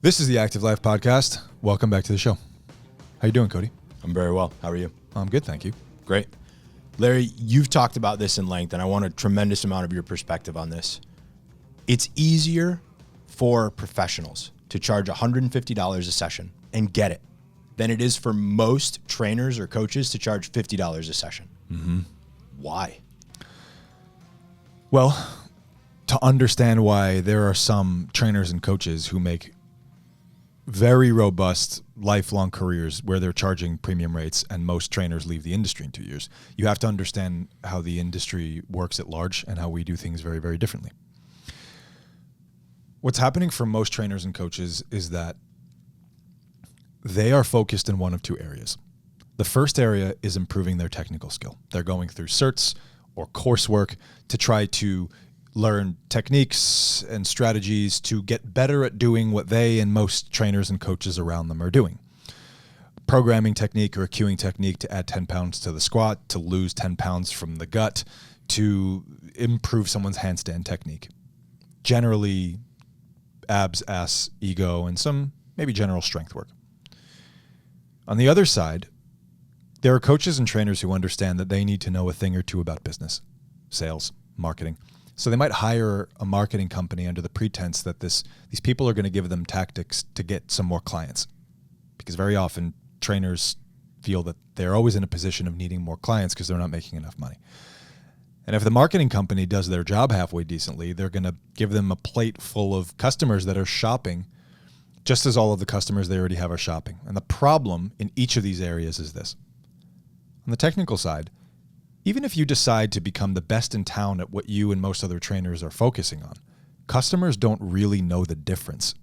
This is the Active Life Podcast. Welcome back to the show. How you doing, Cody? I'm very well. How are you? I'm good, thank you. Great. Larry, you've talked about this in length, and I want a tremendous amount of your perspective on this. It's easier for professionals to charge $150 a session and get it than it is for most trainers or coaches to charge $50 a session. Mm-hmm. Why? Well, to understand why there are some trainers and coaches who make very robust lifelong careers where they're charging premium rates and most trainers leave the industry in 2 years, you have to understand how the industry works at large and how we do things very, very differently. What's happening for most trainers and coaches is that they are focused in one of two areas. The first area is improving their technical skill. They're going through certs or coursework to try to learn techniques and strategies to get better at doing what they and most trainers and coaches around them are doing. Programming technique or a cueing technique to add 10 pounds to the squat, to lose 10 pounds from the gut, to improve someone's handstand technique. Generally, abs, ass, ego, and some maybe general strength work. On the other side, there are coaches and trainers who understand that they need to know a thing or two about business, sales, marketing. So they might hire a marketing company under the pretense that these people are going to give them tactics to get some more clients. Because very often trainers feel that they're always in a position of needing more clients because they're not making enough money. And if the marketing company does their job halfway decently, they're going to give them a plate full of customers that are shopping just as all of the customers they already have are shopping. And the problem in each of these areas is this. On the technical side, even if you decide to become the best in town at what you and most other trainers are focusing on, customers don't really know the difference.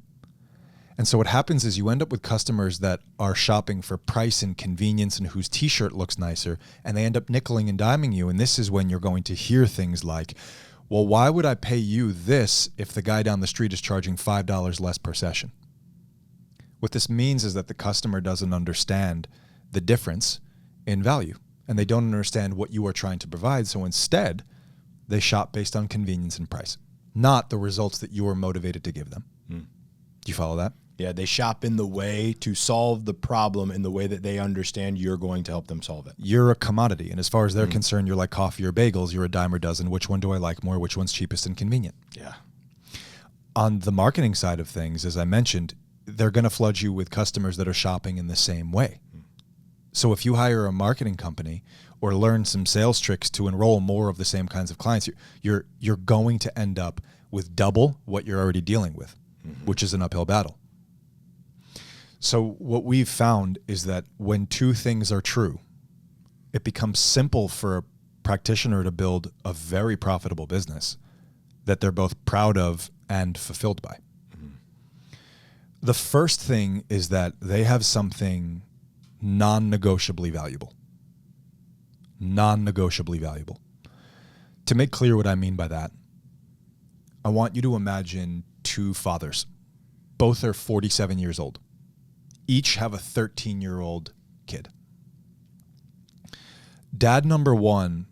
And so what happens is you end up with customers that are shopping for price and convenience and whose t-shirt looks nicer, and they end up nickeling and diming you. And this is when you're going to hear things like, well, why would I pay you this if the guy down the street is charging $5 less per session? What this means is that the customer doesn't understand the difference in value. And they don't understand what you are trying to provide. So instead, they shop based on convenience and price, not the results that you are motivated to give them. Do you follow that? Yeah, they shop in the way to solve the problem in the way that they understand you're going to help them solve it. You're a commodity. And as far as they're concerned, you're like coffee or bagels. You're a dime or dozen. Which one do I like more? Which one's cheapest and convenient? Yeah. On the marketing side of things, as I mentioned, they're going to flood you with customers that are shopping in the same way. So if you hire a marketing company or learn some sales tricks to enroll more of the same kinds of clients, you're going to end up with double what you're already dealing with, which is an uphill battle. So what we've found is that when two things are true, it becomes simple for a practitioner to build a very profitable business that they're both proud of and fulfilled by. The first thing is that they have something non-negotiably valuable. Non-negotiably valuable. To make clear what I mean by that, I want you to imagine two fathers. Both are 47 years old. Each have a 13-year-old kid. Dad number one,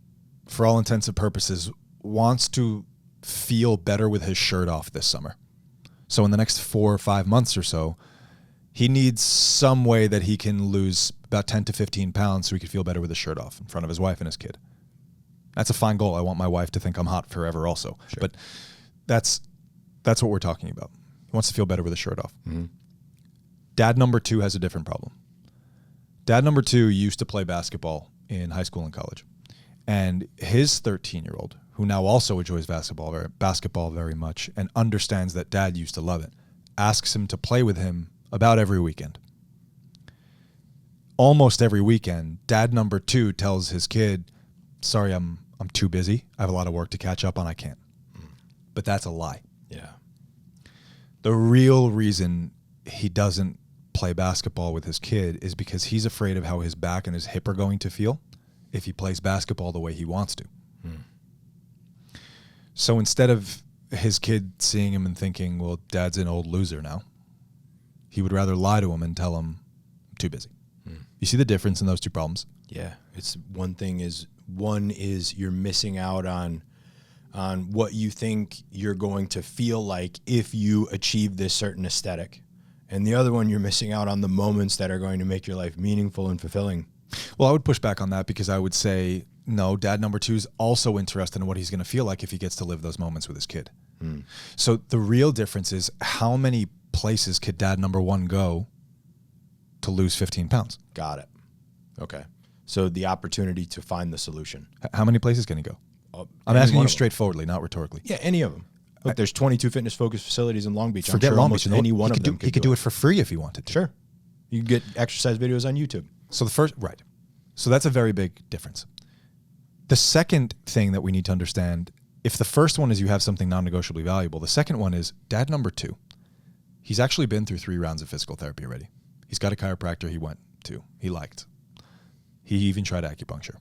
for all intents and purposes, wants to feel better with his shirt off this summer. So in the next 4 or 5 months or so, he needs some way that he can lose about 10 to 15 pounds so he can feel better with his shirt off in front of his wife and his kid. That's a fine goal. I want my wife to think I'm hot forever also. Sure. But that's what we're talking about. He wants to feel better with his shirt off. Dad number two has a different problem. Dad number two used to play basketball in high school and college. And his 13-year-old, who now also enjoys basketball very much and understands that Dad used to love it, asks him to play with him about every weekend. Almost every weekend, Dad number two tells his kid, sorry, I'm too busy. I have a lot of work to catch up on. I can't. But that's a lie. Yeah. The real reason he doesn't play basketball with his kid is because he's afraid of how his back and his hip are going to feel if he plays basketball the way he wants to. So instead of his kid seeing him and thinking, well, Dad's an old loser now, he would rather lie to him and tell him, I'm too busy. You see the difference in those two problems? Yeah. It's one is you're missing out on what you think you're going to feel like if you achieve this certain aesthetic. And the other one, you're missing out on the moments that are going to make your life meaningful and fulfilling. Well, I would push back on that because I would say, no, dad number 2 is also interested in what he's going to feel like if he gets to live those moments with his kid. So the real difference is how many places could dad number 1 go to lose 15 pounds? Got it. Okay. So the opportunity to find the solution. How many places can he go? I'm asking you straightforwardly, not rhetorically. Yeah, any of them. Look, there's 22 fitness-focused facilities in Long Beach. Forget I'm sure Long almost Beach. any one of them he could do it for free if he wanted to. Sure. You can get exercise videos on YouTube. So right. So that's a very big difference. The second thing that we need to understand, if the first one is you have something non-negotiably valuable, the second one is dad number 2. He's actually been through 3 rounds of physical therapy already. He's got a chiropractor he went to. He liked. He even tried acupuncture.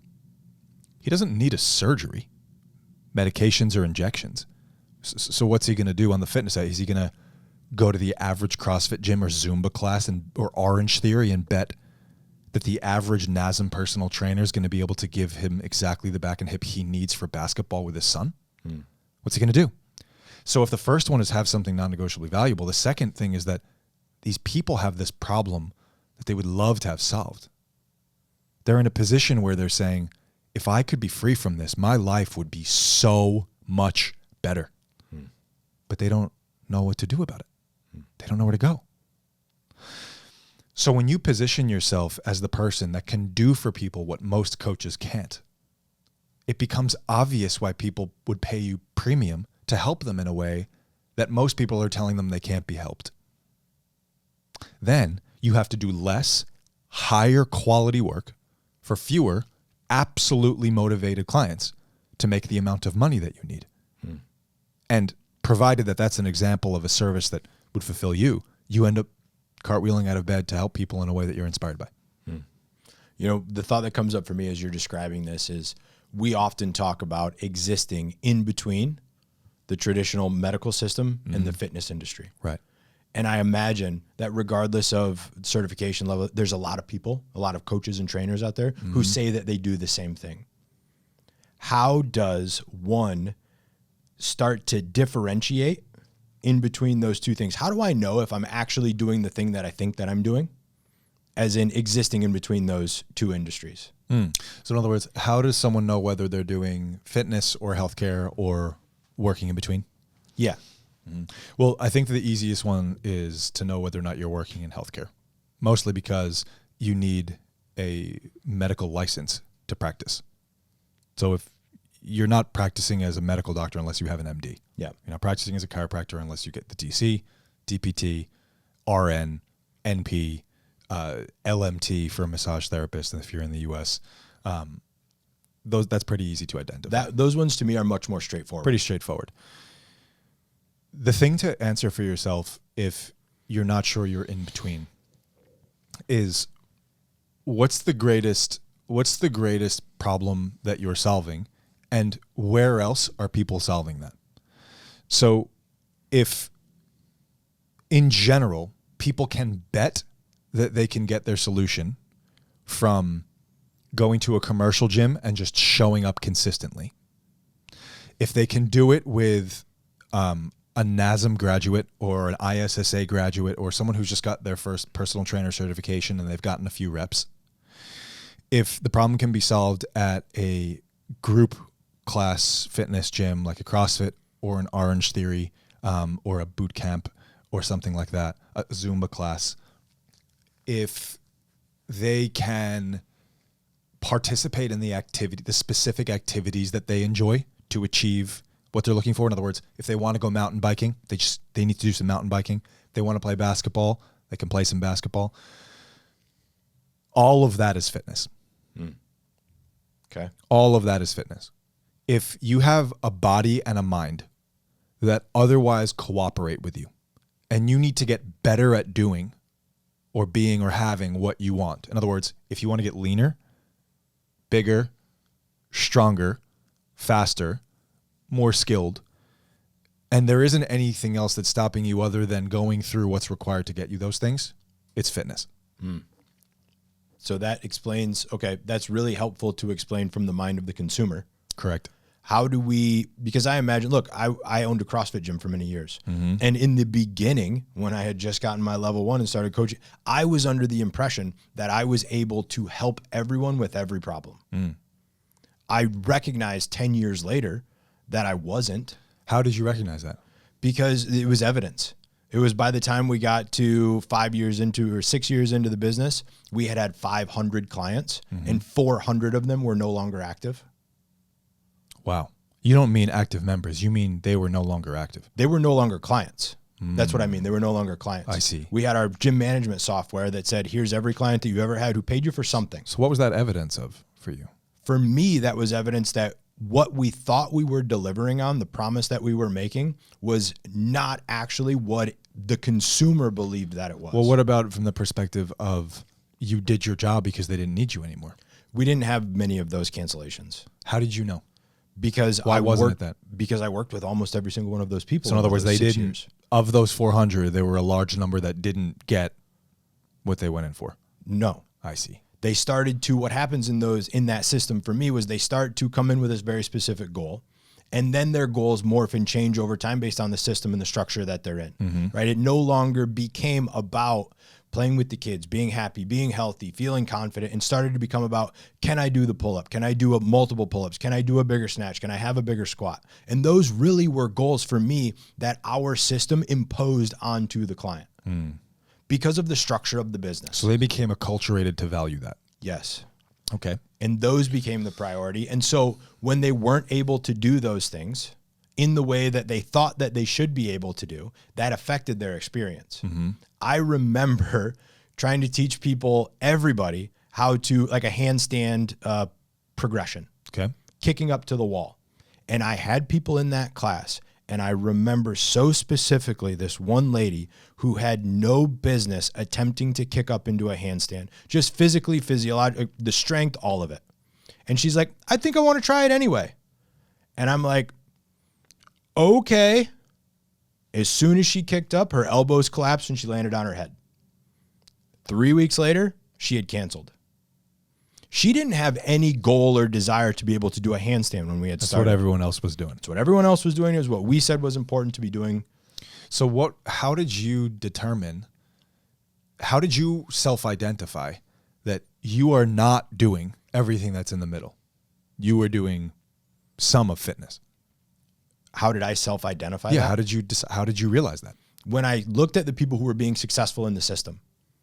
He doesn't need a surgery, medications or injections. So what's he going to do on the fitness side? Is he going to go to the average CrossFit gym or Zumba class or Orange Theory and bet that the average NASM personal trainer is going to be able to give him exactly the back and hip he needs for basketball with his son? What's he going to do? So if the first one is have something non-negotiably valuable, the second thing is that these people have this problem that they would love to have solved. They're in a position where they're saying, if I could be free from this, my life would be so much better. But they don't know what to do about it. They don't know where to go. So when you position yourself as the person that can do for people what most coaches can't, it becomes obvious why people would pay you premium to help them in a way that most people are telling them they can't be helped. Then you have to do less, higher quality work for fewer, absolutely motivated clients to make the amount of money that you need. And provided that that's an example of a service that would fulfill you, you end up cartwheeling out of bed to help people in a way that you're inspired by. You know, the thought that comes up for me as you're describing this is we often talk about existing in between the traditional medical system and the fitness industry. Right. And I imagine that regardless of certification level, there's a lot of people, a lot of coaches and trainers out there who say that they do the same thing. How does one start to differentiate in between those two things? How do I know if I'm actually doing the thing that I think that I'm doing, as in existing in between those two industries? So in other words, how does someone know whether they're doing fitness or healthcare or working in between? Yeah. Well, I think the easiest one is to know whether or not you're working in healthcare, mostly because you need a medical license to practice. So if you're not practicing as a medical doctor unless you have an MD. Yeah. You're not practicing as a chiropractor unless you get the DC, DPT, RN, NP, LMT for a massage therapist, and if you're in the US. That's pretty easy to identify. Those ones to me are much more straightforward. Pretty straightforward. The thing to answer for yourself, if you're not sure you're in between, is what's the greatest problem that you're solving, and where else are people solving that? So if in general people can bet that they can get their solution from going to a commercial gym and just showing up consistently, if they can do it with a NASM graduate or an ISSA graduate or someone who's just got their first personal trainer certification and they've gotten a few reps, if the problem can be solved at a group class fitness gym like a CrossFit or an Orange Theory or a boot camp or something like that, a Zumba class, if they can participate in the specific activities that they enjoy to achieve what they're looking for. In other words, if they want to go mountain biking, they need to do some mountain biking. If they want to play basketball, they can play some basketball. All of that is fitness. Okay. All of that is fitness. If you have a body and a mind that otherwise cooperate with you, and you need to get better at doing or being or having what you want. In other words, if you want to get leaner, bigger, stronger, faster, more skilled, and there isn't anything else that's stopping you other than going through what's required to get you those things, it's fitness. So that explains, okay, that's really helpful to explain from the mind of the consumer. Correct. How do we, because I imagine, look, I owned a CrossFit gym for many years. And in the beginning, when I had just gotten my level 1 and started coaching, I was under the impression that I was able to help everyone with every problem. I recognized 10 years later that I wasn't. How did you recognize that? Because it was evidence. It was by the time we got to 5 years into or 6 years into the business, we had 500 clients and 400 of them were no longer active. Wow. You don't mean active members. You mean they were no longer active. They were no longer clients. That's what I mean. They were no longer clients. I see. We had our gym management software that said, here's every client that you ever had who paid you for something. So what was that evidence of for you? For me, that was evidence that what we thought we were delivering on, the promise that we were making, was not actually what the consumer believed that it was. Well, what about from the perspective of you did your job because they didn't need you anymore? We didn't have many of those cancellations. How did you know? Because Why wasn't it that? Because I worked with almost every single one of those people. So in other words, they didn't. Years. Of those 400, there were a large number that didn't get what they went in for. No. I see. They started to, what happens in that system for me was they start to come in with this very specific goal. And then their goals morph and change over time based on the system and the structure that they're in, right? It no longer became about playing with the kids, being happy, being healthy, feeling confident, and started to become about, can I do the pull-up? Can I do multiple pull-ups? Can I do a bigger snatch? Can I have a bigger squat? And those really were goals for me that our system imposed onto the client because of the structure of the business. So they became acculturated to value that. Yes. Okay. And those became the priority. And so when they weren't able to do those things in the way that they thought that they should be able to do, that affected their experience. I remember trying to teach people, everybody, how to, like a handstand progression, kicking up to the wall. And I had people in that class, and I remember so specifically this one lady who had no business attempting to kick up into a handstand, just physically, physiologically, the strength, all of it. And she's like, I think I want to try it anyway. And I'm like, okay. As soon as she kicked up, her elbows collapsed and she landed on her head. 3 weeks later, she had canceled. She didn't have any goal or desire to be able to do a handstand when we had started. That's what everyone else was doing. It's what everyone else was doing. It was what we said was important to be doing. So how did you determine, how did you self-identify that you are not doing everything that's in the middle? You were doing some of fitness. How did I self-identify Yeah, that? how did you realize that? When I looked at the people who were being successful in the system,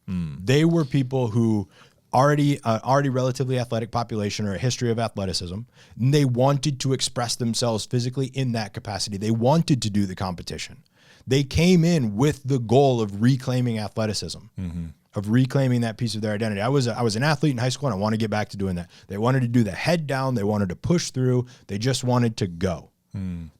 they were people who already relatively athletic population or a history of athleticism. And they wanted to express themselves physically in that capacity. They wanted to do the competition. They came in with the goal of reclaiming athleticism, of reclaiming that piece of their identity. I was an athlete in high school, and I want to get back to doing that. They wanted to do the head down. They wanted to push through. They just wanted to go.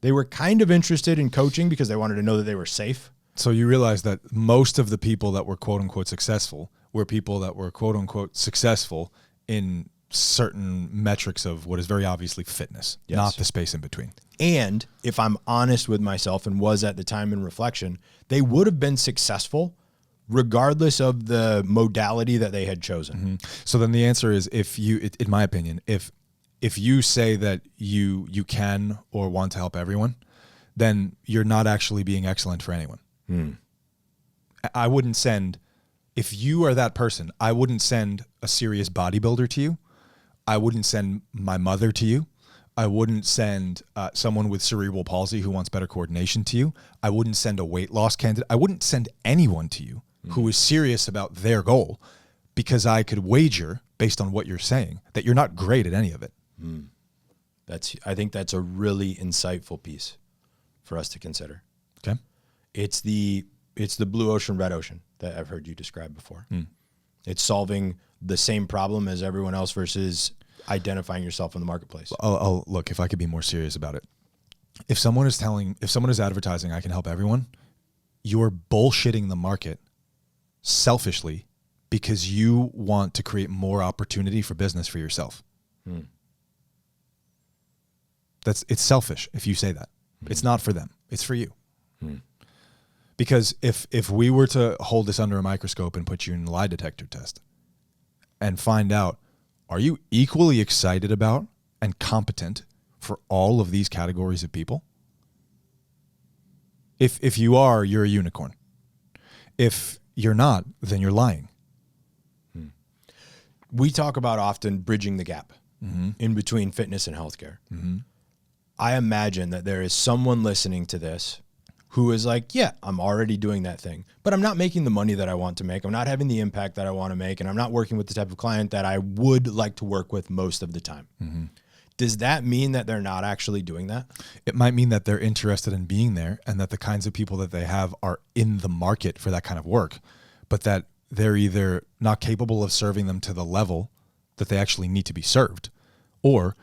They were kind of interested in coaching because they wanted to know that they were safe. So you realize that most of the people that were quote unquote successful were people that were quote unquote successful in certain metrics of what is very obviously fitness, not the space in between. And if I'm honest with myself, and was at the time in reflection, they would have been successful regardless of the modality that they had chosen. So then the answer is, in my opinion, if you say that you can or want to help everyone, then you're not actually being excellent for anyone. I wouldn't send, if you are that person, I wouldn't send a serious bodybuilder to you. I wouldn't send my mother to you. I wouldn't send someone with cerebral palsy who wants better coordination to you. I wouldn't send a weight loss candidate. I wouldn't send anyone to you who is serious about their goal, because I could wager, based on what you're saying, that you're not great at any of it. I think that's a really insightful piece for us to consider. Okay. It's the blue ocean, red ocean that I've heard you describe before. It's solving the same problem as everyone else versus identifying yourself in the marketplace. I'll look, if I could be more serious about it. If someone is advertising, I can help everyone, you're bullshitting the market selfishly because you want to create more opportunity for business for yourself. It's selfish if you say that. It's not for them. It's for you. Because if we were to hold this under a microscope and put you in a lie detector test and find out, are you equally excited about and competent for all of these categories of people? If you are, you're a unicorn. If you're not, then you're lying. We talk about often bridging the gap in between fitness and healthcare. I imagine that there is someone listening to this who is like, yeah, I'm already doing that thing, but I'm not making the money that I want to make. I'm not having the impact that I want to make, and I'm not working with the type of client that I would like to work with most of the time. Does that mean that they're not actually doing that? It might mean that they're interested in being there and that the kinds of people that they have are in the market for that kind of work, but that they're either not capable of serving them to the level that they actually need to be served, or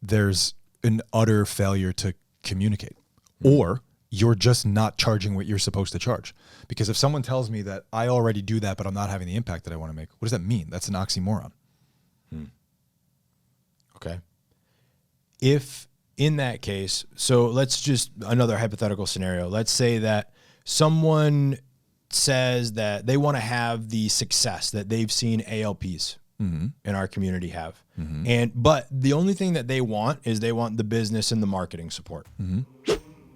there's an utter failure to communicate, or you're just not charging what you're supposed to charge. Because if someone tells me that I already do that, but I'm not having the impact that I want to make, what does that mean? That's an oxymoron. Okay. If in that case, so let's just another hypothetical scenario. Let's say that someone says that they want to have the success that they've seen ALPs in our community have. But the only thing that they want is they want the business and the marketing support.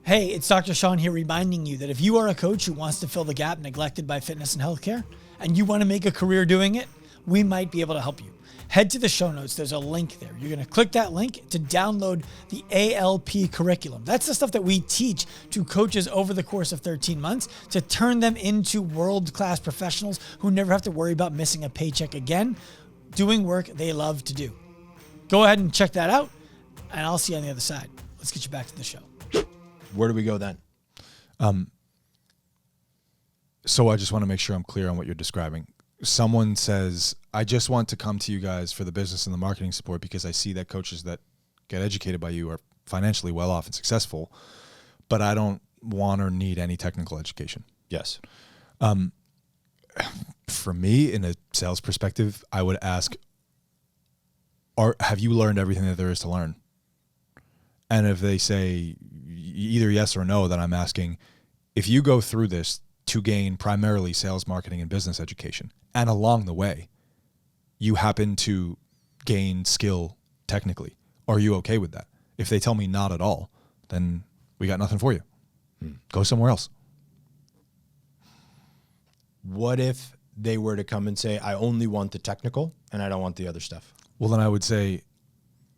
Hey, it's Dr. Sean here reminding you that if you are a coach who wants to fill the gap neglected by fitness and healthcare, and you want to make a career doing it, we might be able to help you. Head to the show notes. There's a link there. You're going to click that link to download the ALP curriculum. That's the stuff that we teach to coaches over the course of 13 months to turn them into world-class professionals who never have to worry about missing a paycheck again, doing work they love to do. Go ahead and check that out, and I'll see you on the other side. Let's get you back to the show. Where do we go then? So I just want to make sure I'm clear on what you're describing. Someone says, I just want to come to you guys for the business and the marketing support because I see that coaches that get educated by you are financially well off and successful, but I don't want or need any technical education. Yes. For me, in a sales perspective, I would ask, have you learned everything that there is to learn? And if they say either yes or no, then I'm asking, if you go through this to gain primarily sales, marketing, and business education, and along the way, you happen to gain skill technically, are you okay with that? If they tell me not at all, then we got nothing for you. Go somewhere else. What if they were to come and say, I only want the technical and I don't want the other stuff? Well, then I would say,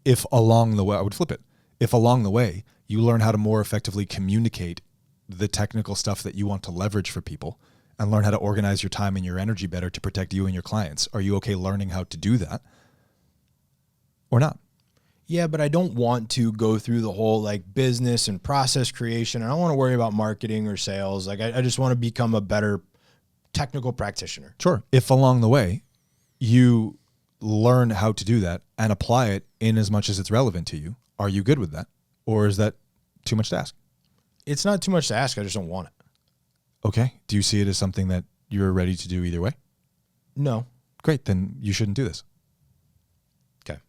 if along the way, I would flip it. If along the way, you learn how to more effectively communicate the technical stuff that you want to leverage for people and learn how to organize your time and your energy better to protect you and your clients, are you okay learning how to do that or not? Yeah, but I don't want to go through the whole like business and process creation. I don't want to worry about marketing or sales. Like I just want to become a better technical practitioner. Sure. If along the way you learn how to do that and apply it in as much as it's relevant to you, are you good with that? Or is that too much to ask? It's not too much to ask. I just don't want it. Okay. Do you see it as something that you're ready to do either way? No. Great. Then you shouldn't do this. Okay.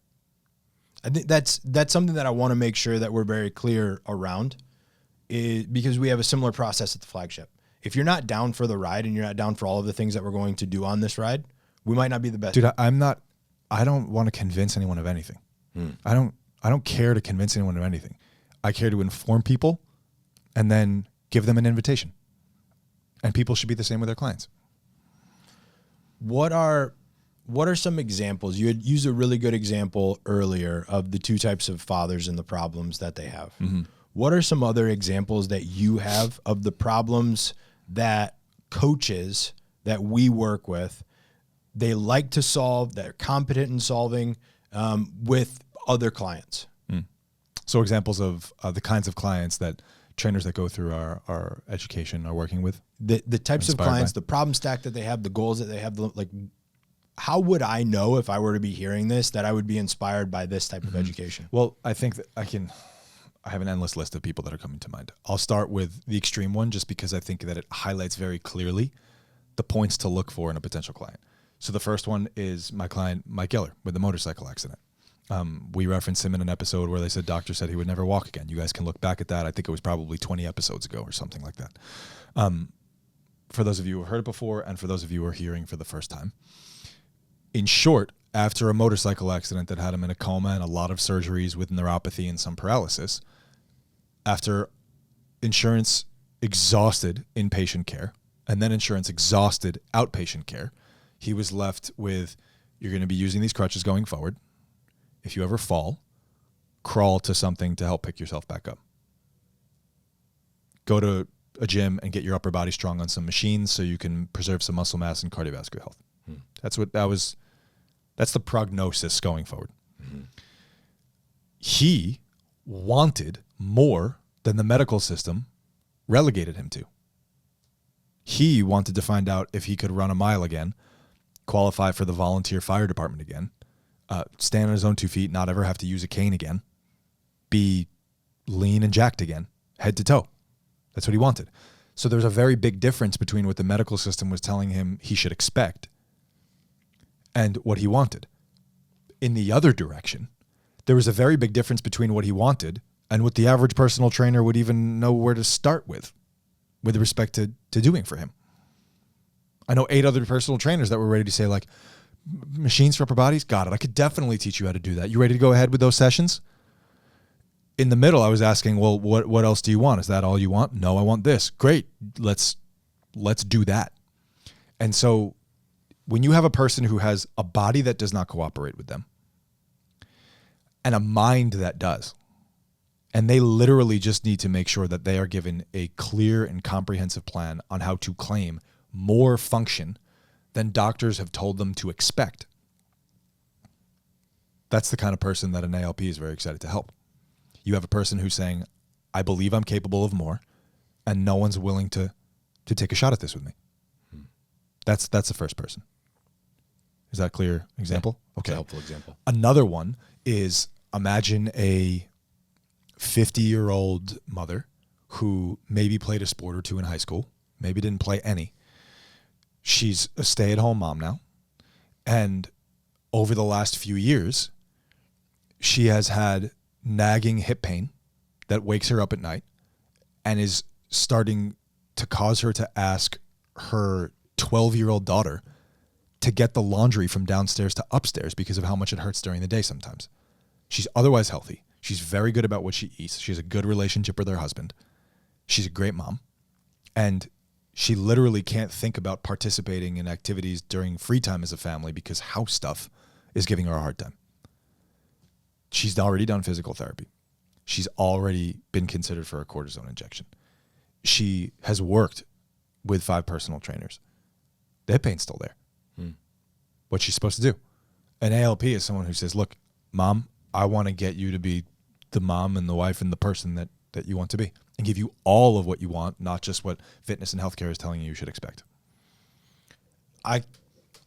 I think that's something that I want to make sure that we're very clear around, because we have a similar process at the flagship. If you're not down for the ride and you're not down for all of the things that we're going to do on this ride, we might not be the best. Dude, I don't want to convince anyone of anything. I don't care to convince anyone of anything. I care to inform people and then give them an invitation. And people should be the same with their clients. What are some examples? You had used a really good example earlier of the two types of fathers and the problems that they have. What are some other examples that you have of the problems that coaches that we work with, they like to solve, they're competent in solving with other clients? So examples of the kinds of clients that trainers that go through our education are working with? The types of clients, the problem stack that they have, the goals that they have, like how would I know if I were to be hearing this that I would be inspired by this type of education? Well, I think that I have an endless list of people that are coming to mind. I'll start with the extreme one just because I think that it highlights very clearly the points to look for in a potential client. So the first one is my client, Mike Geller, with the motorcycle accident. We referenced him in an episode where they said doctor said he would never walk again. You guys can look back at that. I think it was probably 20 episodes ago or something like that. For those of you who have heard it before and for those of you who are hearing for the first time. In short, after a motorcycle accident that had him in a coma and a lot of surgeries with neuropathy and some paralysis, after insurance exhausted inpatient care and then insurance exhausted outpatient care, he was left with, you're going to be using these crutches going forward. If you ever fall, crawl to something to help pick yourself back up. Go to a gym and get your upper body strong on some machines so you can preserve some muscle mass and cardiovascular health. That's the prognosis going forward. Mm-hmm. He wanted more than the medical system relegated him to. He wanted to find out if he could run a mile again, qualify for the volunteer fire department again, stand on his own 2 feet, not ever have to use a cane again, be lean and jacked again, head to toe. That's what he wanted. So there's a very big difference between what the medical system was telling him he should expect and what he wanted. In the other direction, there was a very big difference between what he wanted and what the average personal trainer would even know where to start with respect to doing for him. I know 8 other personal trainers that were ready to say, like, machines for upper bodies, got it. I could definitely teach you how to do that. You ready to go ahead with those sessions? In the middle, I was asking, well, what else do you want? Is that all you want? No, I want this. Great. Let's do that. And so when you have a person who has a body that does not cooperate with them and a mind that does, and they literally just need to make sure that they are given a clear and comprehensive plan on how to claim more function than doctors have told them to expect. That's the kind of person that an ALP is very excited to help. You have a person who's saying, I believe I'm capable of more, and no one's willing to take a shot at this with me. That's the first person. Is that a clear example? Yeah, okay. A helpful example. Another one is, imagine a 50-year-old mother who maybe played a sport or two in high school, maybe didn't play any. She's a stay-at-home mom now. And over the last few years, she has had nagging hip pain that wakes her up at night and is starting to cause her to ask her 12-year-old daughter to get the laundry from downstairs to upstairs because of how much it hurts during the day sometimes. She's otherwise healthy. She's very good about what she eats. She has a good relationship with her husband. She's a great mom. And she literally can't think about participating in activities during free time as a family because house stuff is giving her a hard time. She's already done physical therapy. She's already been considered for a cortisone injection. She has worked with 5 personal trainers. The hip pain's still there. What's she supposed to do? An ALP is someone who says, look, mom, I want to get you to be the mom and the wife and the person that you want to be and give you all of what you want, not just what fitness and healthcare is telling you should expect. I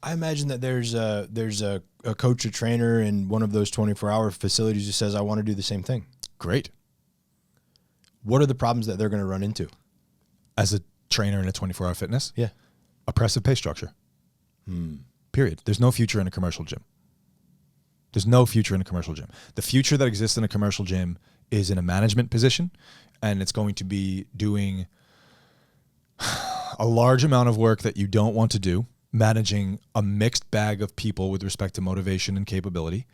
imagine that there's a coach or trainer in one of those 24-hour facilities who says, I want to do the same thing. Great. What are the problems that they're going to run into? As a trainer in a 24-hour fitness? Yeah. Oppressive pay structure. Period. There's no future in a commercial gym. There's no future in a commercial gym. The future that exists in a commercial gym is in a management position, and it's going to be doing a large amount of work that you don't want to do, managing a mixed bag of people with respect to motivation and capability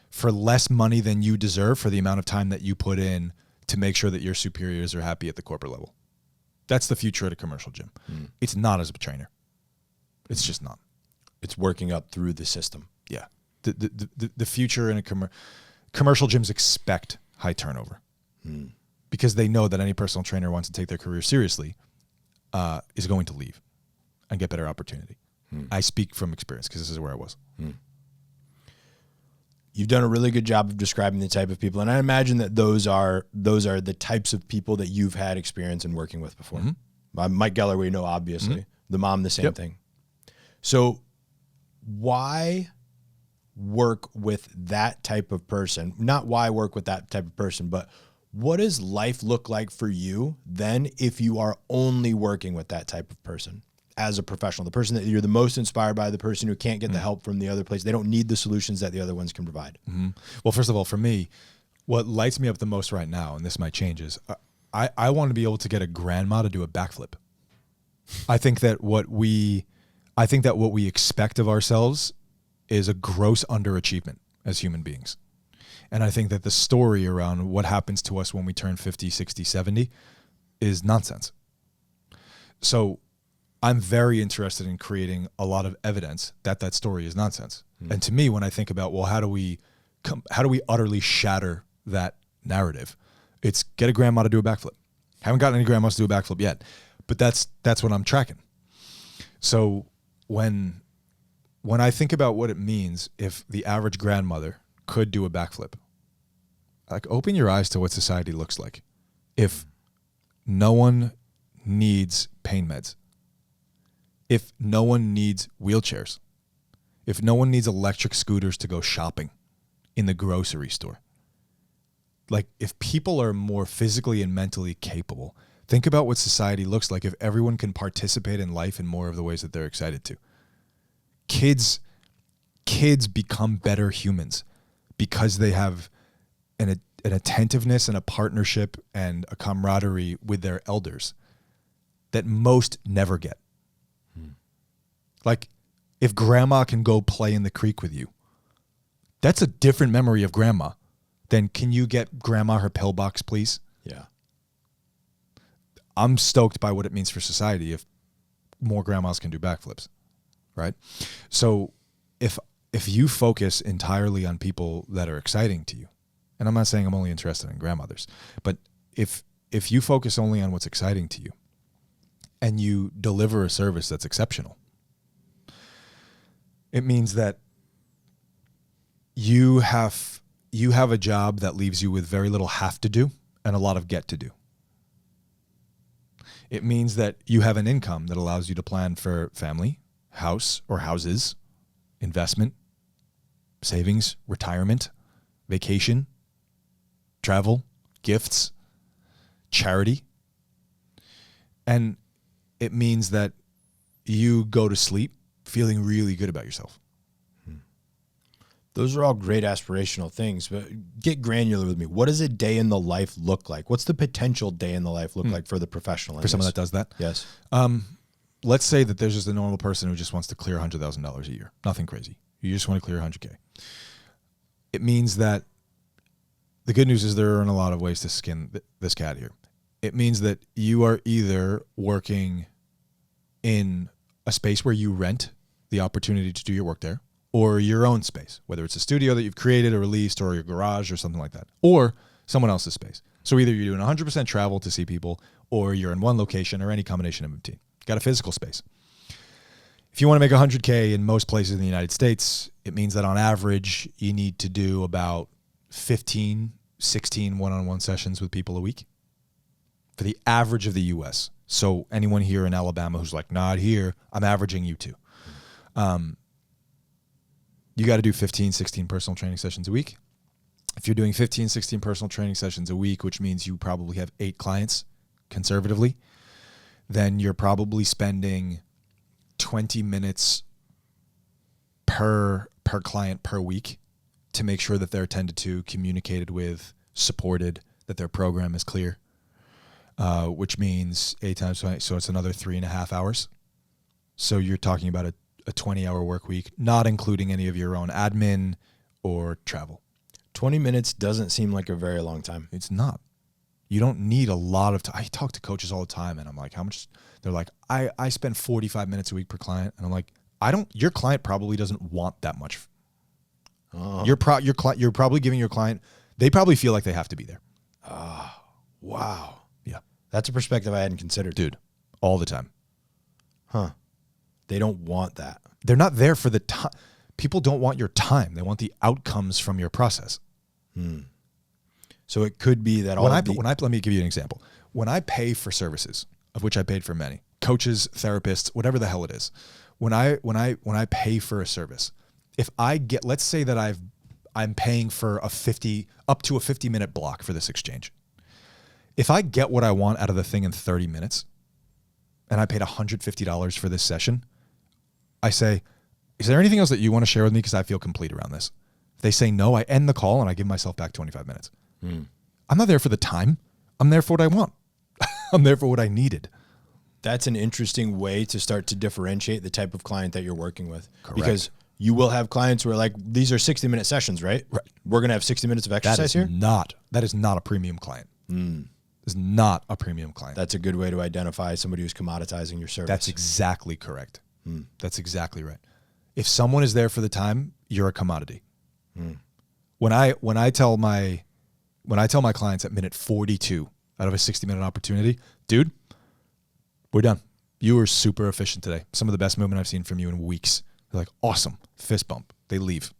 for less money than you deserve for the amount of time that you put in to make sure that your superiors are happy at the corporate level. That's the future at a commercial gym. It's not as a trainer. It's just not. It's working up through the system. Yeah. The future in a commercial gyms expect high turnover because they know that any personal trainer who wants to take their career seriously is going to leave and get better opportunity. I speak from experience because this is where I was. You've done a really good job of describing the type of people, and I imagine that those are the types of people that you've had experience in working with before. Mike Geller, we know, obviously. The mom, the same thing. So why work with that type of person? Not why work with that type of person, but what does life look like for you then if you are only working with that type of person as a professional? The person that you're the most inspired by, the person who can't get the help from the other place. They don't need the solutions that the other ones can provide. Well, first of all, for me, what lights me up the most right now, and this might change, is I want to be able to get a grandma to do a backflip. I think that what we expect of ourselves is a gross underachievement as human beings. And I think that the story around what happens to us when we turn 50, 60, 70 is nonsense. So I'm very interested in creating a lot of evidence that that story is nonsense. And to me, when I think about, well, how do we utterly shatter that narrative? It's get a grandma to do a backflip. Haven't gotten any grandmas to do a backflip yet, but that's what I'm tracking. So when I think about what it means if the average grandmother could do a backflip, like open your eyes to what society looks like. If no one needs pain meds, if no one needs wheelchairs, if no one needs electric scooters to go shopping in the grocery store, like if people are more physically and mentally capable, think about what society looks like if everyone can participate in life in more of the ways that they're excited to. Kids become better humans because they have an attentiveness and a partnership and a camaraderie with their elders that most never get. Like if grandma can go play in the creek with you, that's a different memory of grandma than can you get grandma her pillbox, please? Yeah. I'm stoked by what it means for society if more grandmas can do backflips, right? So if you focus entirely on people that are exciting to you, and I'm not saying I'm only interested in grandmothers, but if you focus only on what's exciting to you and you deliver a service that's exceptional, it means that you have a job that leaves you with very little have to do and a lot of get to do. It means that you have an income that allows you to plan for family, house or houses, investment, savings, retirement, vacation, travel, gifts, charity. And it means that you go to sleep feeling really good about yourself. Those are all great aspirational things, but get granular with me. What does a day in the life look like? What's the potential day in the life look like for the professional? For someone that does that? Yes. Let's say that there's just a normal person who just wants to clear $100,000 a year. Nothing crazy. You just want to clear 100K. It means that the good news is there are a lot of ways to skin this cat here. It means that you are either working in a space where you rent the opportunity to do your work there, or your own space, whether it's a studio that you've created or released or your garage or something like that, or someone else's space. So either you're doing 100% travel to see people or you're in one location or any combination of between. Got a physical space. If you want to make 100K in most places in the United States, it means that on average, you need to do about 15, 16 one-on-one sessions with people a week for the average of the U.S. So anyone here in Alabama who's like, not here, I'm averaging you too. You got to do 15, 16 personal training sessions a week. If you're doing 15, 16 personal training sessions a week, which means you probably have 8 clients conservatively, then you're probably spending 20 minutes per client per week to make sure that they're attended to, communicated with, supported, that their program is clear, which means 8 times 20, so it's another 3.5 hours. So you're talking about a 20-hour work week, not including any of your own admin or travel. 20 minutes doesn't seem like a very long time. It's not. You don't need a lot of time. I talk to coaches all the time, and I'm like, how much? They're like, I spend 45 minutes a week per client. And I'm like, your client probably doesn't want that much. Oh. You're probably giving your client, they probably feel like they have to be there. Oh, wow. Yeah. That's a perspective I hadn't considered. Dude, all the time. Huh. They don't want that. They're not there for the time. People don't want your time. They want the outcomes from your process. So it could be that let me give you an example. When I pay for services, of which I paid for many, coaches, therapists, whatever the hell it is, when I pay for a service, if I get, let's say that I'm paying for up to a 50-minute block for this exchange. If I get what I want out of the thing in 30 minutes, and I paid $150 for this session, I say, is there anything else that you want to share with me? Because I feel complete around this. If they say no, I end the call and I give myself back 25 minutes. I'm not there for the time. I'm there for what I want. I'm there for what I needed. That's an interesting way to start to differentiate the type of client that you're working with. Correct. Because you will have clients who are like, these are 60-minute sessions, right? Right. We're going to have 60 minutes of exercise here. That is not a premium client. Is not a premium client. That's a good way to identify somebody who's commoditizing your service. That's exactly correct. That's exactly right. If someone is there for the time, you're a commodity. When I tell my clients at minute 42 out of a 60-minute opportunity, dude, we're done. You were super efficient today. Some of the best movement I've seen from you in weeks. They're like, awesome. Fist bump. They leave.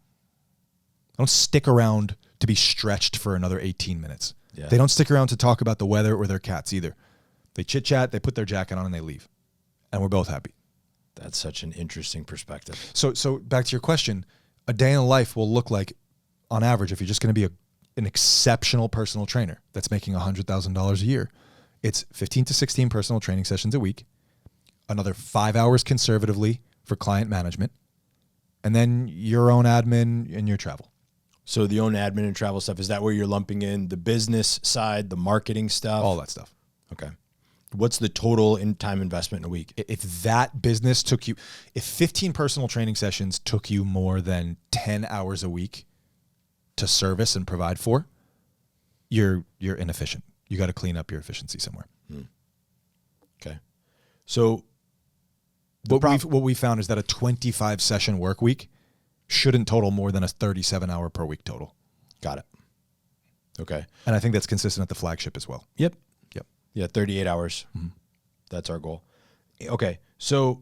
I don't stick around to be stretched for another 18 minutes. Yeah. They don't stick around to talk about the weather or their cats either. They chit chat, they put their jacket on, and they leave. And we're both happy. That's such an interesting perspective. So back to your question, a day in the life will look like, on average, if you're just going to be an exceptional personal trainer that's making $100,000 a year, it's 15 to 16 personal training sessions a week, another 5 hours conservatively for client management, and then your own admin and your travel. So the own admin and travel stuff, is that where you're lumping in the business side, the marketing stuff? All that stuff. Okay. What's the total in time investment in a week? If that business took you, if 15 personal training sessions took you more than 10 hours a week to service and provide for, you're inefficient. You got to clean up your efficiency somewhere. Okay. So what we found is that a 25 session work week shouldn't total more than a 37 hour per week total. Got it. Okay. And I think that's consistent at the flagship as well. Yep. Yep. Yeah, 38 hours. That's our goal. Okay. So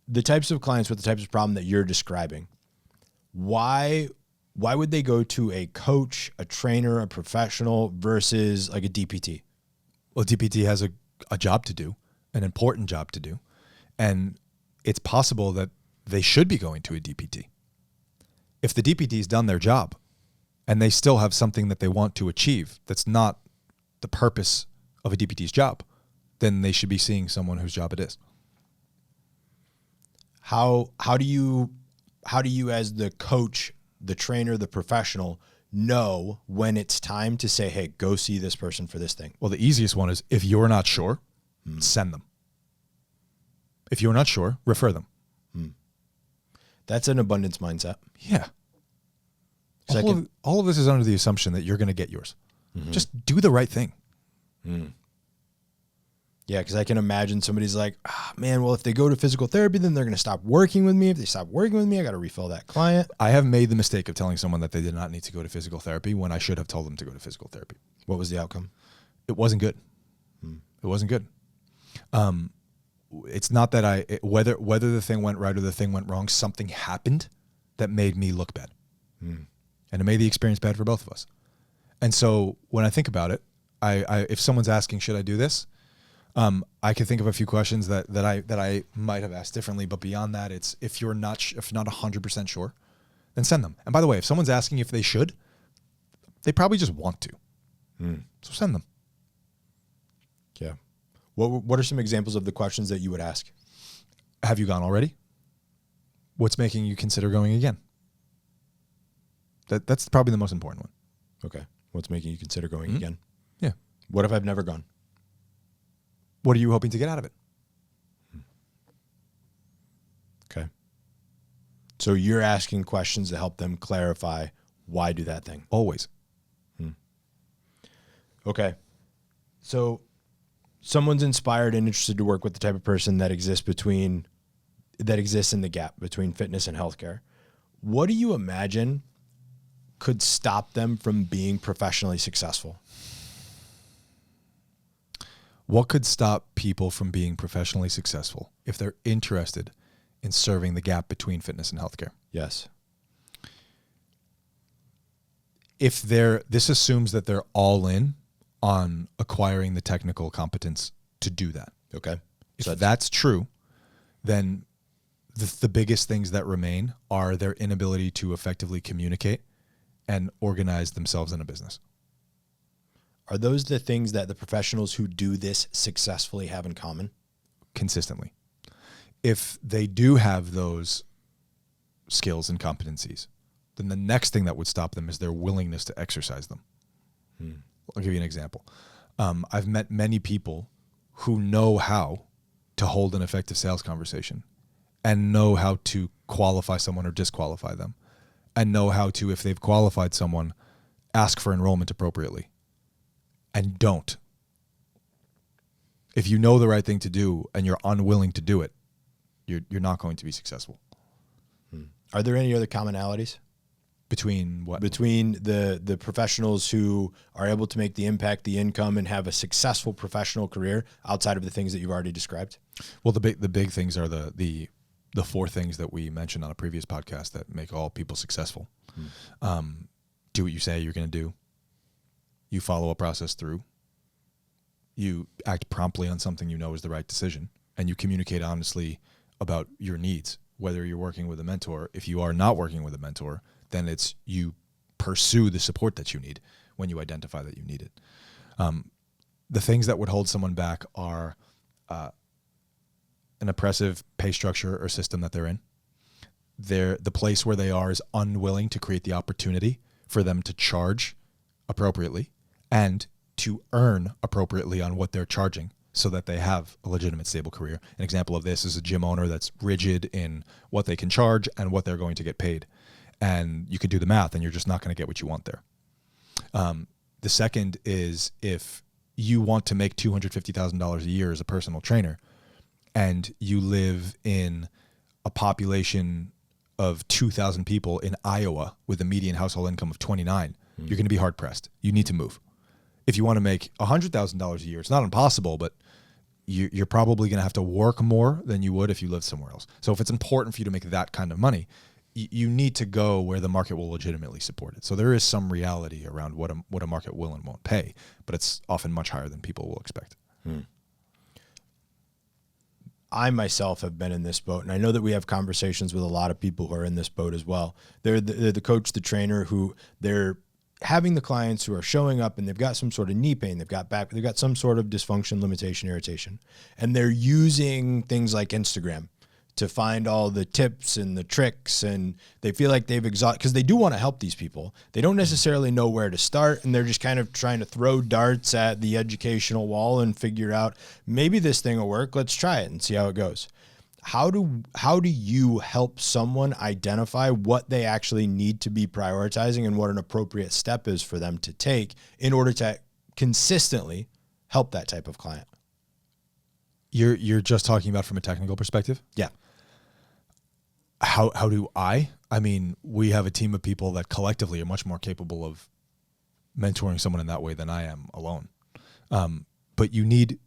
the types of clients with the types of problem that you're describing, why would they go to a coach, a trainer, a professional versus like a DPT? Well, DPT has a job to do, an important job to do. And it's possible that they should be going to a DPT. If the DPT's done their job and they still have something that they want to achieve that's not the purpose of a DPT's job, then they should be seeing someone whose job it is. How do you as the coach, the trainer, the professional know when it's time to say, hey, go see this person for this thing? Well, the easiest one is if you're not sure, send them. If you're not sure, refer them. That's an abundance mindset. Yeah. All of this is under the assumption that you're going to get yours. Just do the right thing. Yeah, because I can imagine somebody's like, man, well, if they go to physical therapy, then they're going to stop working with me. If they stop working with me, I got to refill that client. I have made the mistake of telling someone that they did not need to go to physical therapy when I should have told them to go to physical therapy. What was the outcome? It wasn't good. It wasn't good. It's not that whether the thing went right or the thing went wrong, something happened that made me look bad. And it made the experience bad for both of us. And so when I think about it, if someone's asking, should I do this? I can think of a few questions that I might have asked differently, but beyond that, it's if not 100% sure, then send them. And by the way, if someone's asking if they should, they probably just want to. So send them. Yeah. What are some examples of the questions that you would ask? Have you gone already? What's making you consider going again? That's probably the most important one. Okay. What's making you consider going again? Yeah. What if I've never gone? What are you hoping to get out of it? Okay. So you're asking questions to help them clarify why do that thing. Always. Okay. So someone's inspired and interested to work with the type of person that exists in the gap between fitness and healthcare. What do you imagine could stop them from being professionally successful? What could stop people from being professionally successful if they're interested in serving the gap between fitness and healthcare? Yes. This assumes that they're all in on acquiring the technical competence to do that. Okay. If that's true, then the biggest things that remain are their inability to effectively communicate and organize themselves in a business. Are those the things that the professionals who do this successfully have in common? Consistently. If they do have those skills and competencies, then the next thing that would stop them is their willingness to exercise them. I'll give you an example. I've met many people who know how to hold an effective sales conversation, and know how to qualify someone or disqualify them, and know how to, if they've qualified someone, ask for enrollment appropriately, and don't. If you know the right thing to do and you're unwilling to do it, you're not going to be successful. Are there any other commonalities? Between what? Between the professionals who are able to make the impact, the income, and have a successful professional career outside of the things that you've already described? Well, the big things are the 4 things that we mentioned on a previous podcast that make all people successful. Do what you say you're going to do. You follow a process through. You act promptly on something you know is the right decision, and you communicate honestly about your needs, whether you're working with a mentor. If you are not working with a mentor, then it's you pursue the support that you need when you identify that you need it. The things that would hold someone back are an oppressive pay structure or system that they're in. The place where they are is unwilling to create the opportunity for them to charge appropriately and to earn appropriately on what they're charging so that they have a legitimate, stable career. An example of this is a gym owner that's rigid in what they can charge and what they're going to get paid. And you could do the math and you're just not going to get what you want there. The second is if you want to make $250,000 a year as a personal trainer and you live in a population of 2,000 people in Iowa with a median household income of 29, you're going to be hard pressed. You need to move. If you want to make $100,000 a year, it's not impossible, but you're probably going to have to work more than you would if you lived somewhere else. So if it's important for you to make that kind of money, you need to go where the market will legitimately support it. So there is some reality around what a market will and won't pay, but it's often much higher than people will expect. I myself have been in this boat, and I know that we have conversations with a lot of people who are in this boat as well. They're the coach, the trainer, who they're having the clients who are showing up and they've got some sort of knee pain, they've got some sort of dysfunction, limitation, irritation, and they're using things like Instagram to find all the tips and the tricks, and they feel like they've exhausted, because they do want to help these people. They don't necessarily know where to start, and they're just kind of trying to throw darts at the educational wall and figure out, maybe this thing will work, let's try it and see how it goes. How do you help someone identify what they actually need to be prioritizing and what an appropriate step is for them to take in order to consistently help that type of client? You're just talking about from a technical perspective? Yeah. How do I mean, we have a team of people that collectively are much more capable of mentoring someone in that way than I am alone. But you need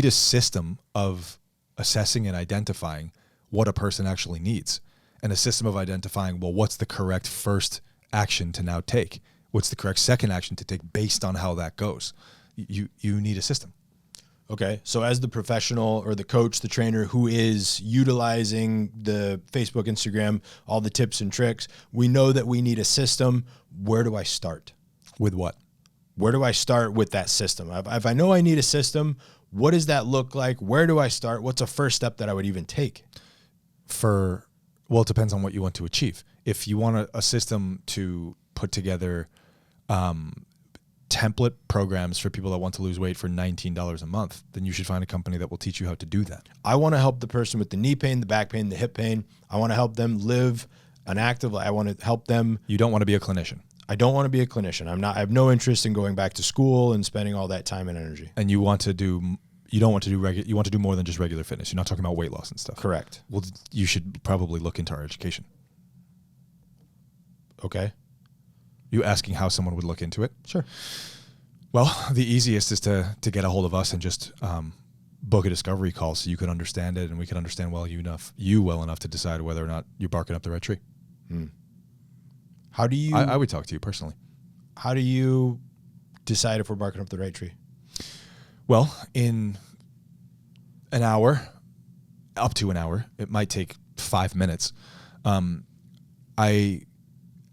a system of assessing and identifying what a person actually needs, and a system of identifying, well, what's the correct first action to now take? What's the correct second action to take based on how that goes? You need a system. Okay. So as the professional or the coach, the trainer who is utilizing the Facebook, Instagram, all the tips and tricks, we know that we need a system. Where do I start? With what? Where do I start with that system? If I know I need a system, what does that look like? Where do I start? What's a first step that I would even take? Well, it depends on what you want to achieve. If you want a system to put together template programs for people that want to lose weight for $19 a month, then you should find a company that will teach you how to do that. I want to help the person with the knee pain, the back pain, the hip pain. I want to help them live an active life. I want to help them. You don't want to be a clinician. I don't want to be a clinician. I have no interest in going back to school and spending all that time and energy. And you want to do more than just regular fitness. You're not talking about weight loss and stuff. Correct. Well, you should probably look into our education. Okay. You asking how someone would look into it? Sure. Well, the easiest is to get a hold of us and just book a discovery call so you can understand it and we can understand well enough to decide whether or not you're barking up the right tree. How do you? I would talk to you personally. How do you decide if we're barking up the right tree? Well, in an hour, up to an hour, it might take 5 minutes. I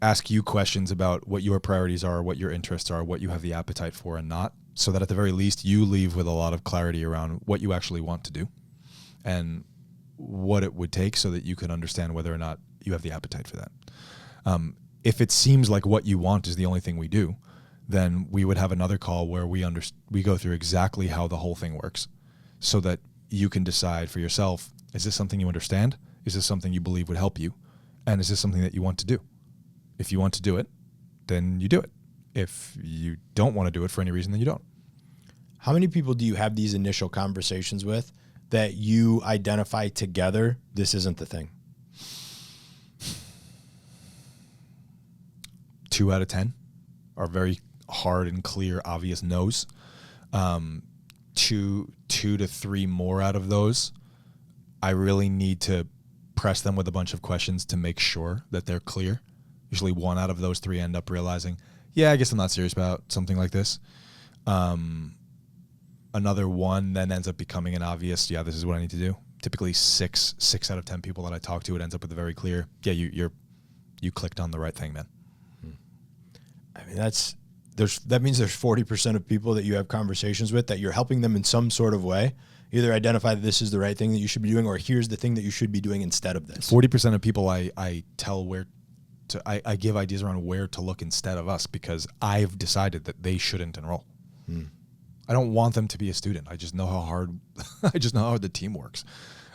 ask you questions about what your priorities are, what your interests are, what you have the appetite for and not, so that at the very least you leave with a lot of clarity around what you actually want to do and what it would take so that you can understand whether or not you have the appetite for that. If it seems like what you want is the only thing we do, then we would have another call where we go through exactly how the whole thing works so that you can decide for yourself, is this something you understand? Is this something you believe would help you? And is this something that you want to do? If you want to do it, then you do it. If you don't want to do it for any reason, then you don't. How many people do you have these initial conversations with that you identify together, this isn't the thing? 2 out of 10 are very hard and clear, obvious no's. 2 to 3 more out of those, I really need to press them with a bunch of questions to make sure that they're clear. Usually 1 out of those 3 end up realizing, yeah, I guess I'm not serious about something like this. Another 1 then ends up becoming an obvious, yeah, this is what I need to do. Typically 6 out of 10 people that I talk to, it ends up with a very clear, yeah, you clicked on the right thing, man. I mean, that means there's 40% of people that you have conversations with that you're helping them in some sort of way, either identify that this is the right thing that you should be doing, or here's the thing that you should be doing instead of this. 40% of people I tell where to, I give ideas around where to look instead of us, because I've decided that they shouldn't enroll. I don't want them to be a student. I just know how hard the team works.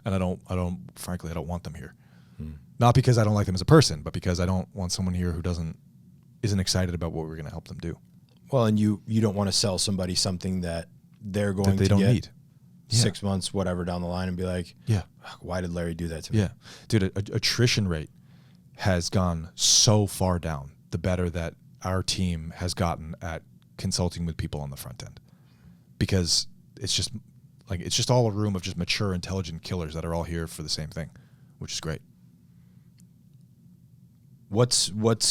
And I don't want them here. Not because I don't like them as a person, but because I don't want someone here who isn't excited about what we're going to help them do. Well, and you don't want to sell somebody something that they're going that they to don't get need 6 months, whatever, down the line and be like, yeah, why did Larry do that to me? Yeah. Dude, attrition rate has gone so far down, the better that our team has gotten at consulting with people on the front end. Because it's just all a room of just mature, intelligent killers that are all here for the same thing, which is great. What's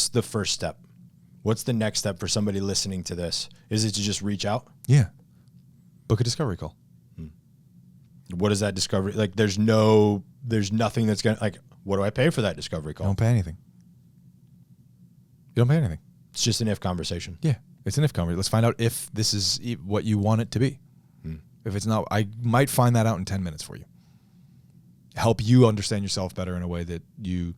the first step? What's the next step for somebody listening to this? Is it to just reach out? Yeah. Book a discovery call. What is that discovery? Like, there's nothing that's going to, like, what do I pay for that discovery You call? don't pay anything. You don't pay anything. It's just an if conversation. Yeah. It's an if conversation. Let's find out if this is what you want it to be. If it's not, I might find that out in 10 minutes for you. Help you understand yourself better in a way that you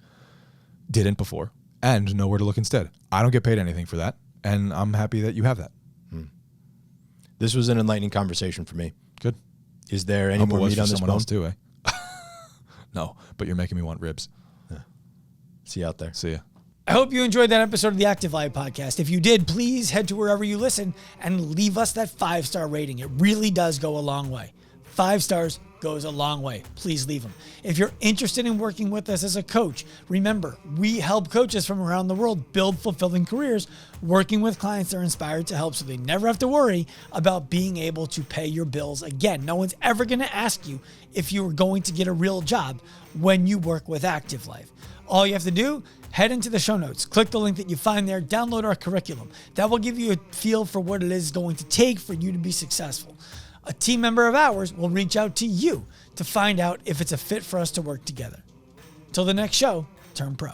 didn't before, and know where to look instead. I don't get paid anything for that, and I'm happy that you have that. This was an enlightening conversation for me. Good. Is there any more meat on this someone bone? else too, eh? No, but you're making me want ribs. See you out there. See ya. I hope you enjoyed that episode of the Active Life podcast. If you did, please head to wherever you listen and leave us that 5-star rating. It really does go a long way. 5 stars goes a long way. Please leave them. If you're interested in working with us as a coach, remember, we help coaches from around the world build fulfilling careers, working with clients they're inspired to help so they never have to worry about being able to pay your bills again. No one's ever going to ask you if you are going to get a real job when you work with Active Life. All you have to do, head into the show notes, click the link that you find there, download our curriculum. That will give you a feel for what it is going to take for you to be successful. A team member of ours will reach out to you to find out if it's a fit for us to work together. Till the next show, turn pro.